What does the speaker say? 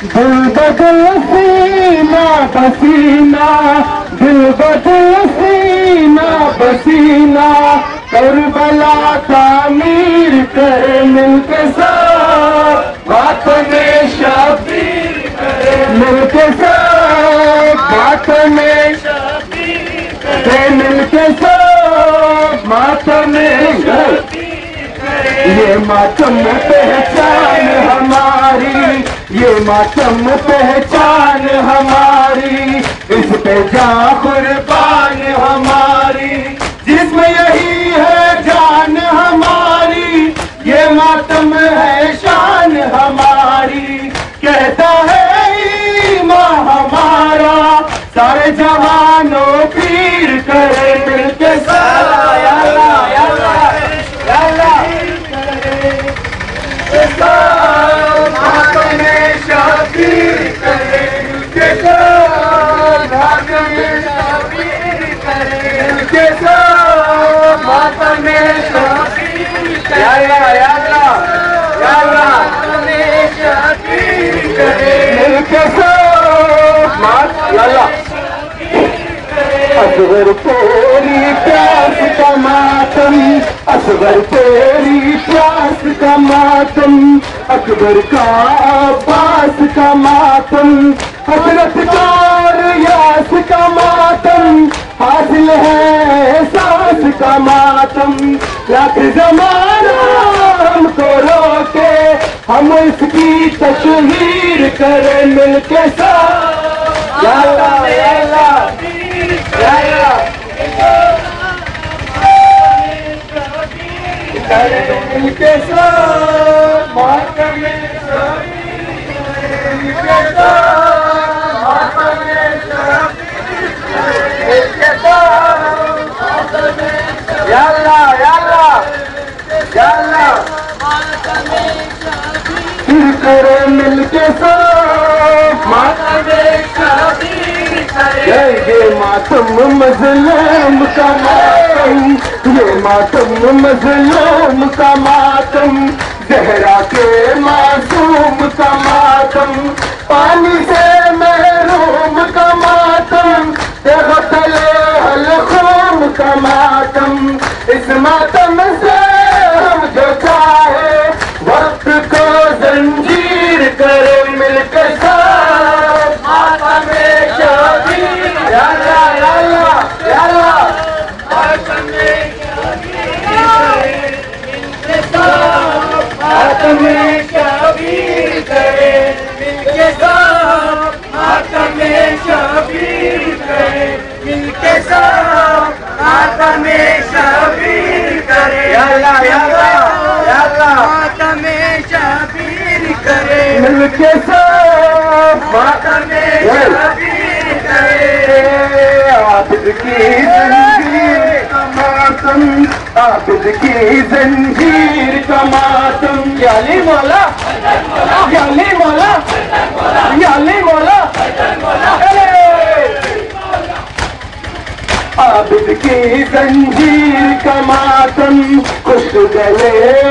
دل بدل سینہ پسینہ، دل بدل سینہ پسینہ، کربلا تعمیر کرے مل کے ساتھ ماتم شبیر کرے، مل کے ساتھ ماتم شبیر کرے، مل کے ساتھ ماتم شبیر کرے۔ یہ ماتم پہچان ہماری، یہ ماتم پہچان ہماری، اس پہ جاں قربان ہماری، جس میں یہی ہے جان ہماری، یہ ماتم ہے شان ہماری۔ کہتا ہے ایمان ہمارا سارے جوانوں پیر کرے مل کے ساتھ، یا اللہ یا اللہ یا اللہ ماتم شبیر کرے مل کے ساتھ، ماتم شبیر کرے مل کے ساتھ، ماتم شبیر کرے، یا اللہ یا اللہ یا اللہ ماتم شبیر کرے مل کے ساتھ، یا اللہ۔ اصغر تیری پیاس کا ماتم، اصغر تیری پیاس کا ماتم، اکبر کا عباس کا ماتم، حضرت کا ریاض کا ماتم، حاصل ہے احساس کا ماتم۔ لاکھ زمانہ ہم کو روکے، ہم اس کی تشہیر کریں مل کے ساتھ، یا اللہ یا اللہ یا اللہ مل کے ساتھ، ماتم شبیر کے ساتھ، ماتم شبیر کے ساتھ، یا اللہ یا اللہ یا اللہ پھر کرے مل کے ساتھ، ماتم شبیر کرے۔ یہ ماتم مظلوم کا ماتم، یہ ماتم مظلوم کا ماتم، زہرا کے معصوم کا ماتم، پانی سے محروم کا ماتم، غسل الخوم کا ماتم۔ اس ماتم سے ہم جو چاہے وقت کو زنجیر کرے مل کے ساتھ، ماتم شبیر، یا اللہ یا اللہ یا اللہ ماتم ماتم شبیر کرے مل کے ساتھ، ماتم شبیر کرے مل کے ساتھ، ماتم شبیر کرے، یا اللہ یا اللہ یا اللہ ماتم شبیر کرے مل کے ساتھ، ماتم شبیر کرے۔ عابد کی زنجیر کا ماتم، عابد کی زنجیر کا ماتم، یا علی مولا یا علی مولا یا علی مولا، عابد کی زنجیر کا ماتم، خوش گلے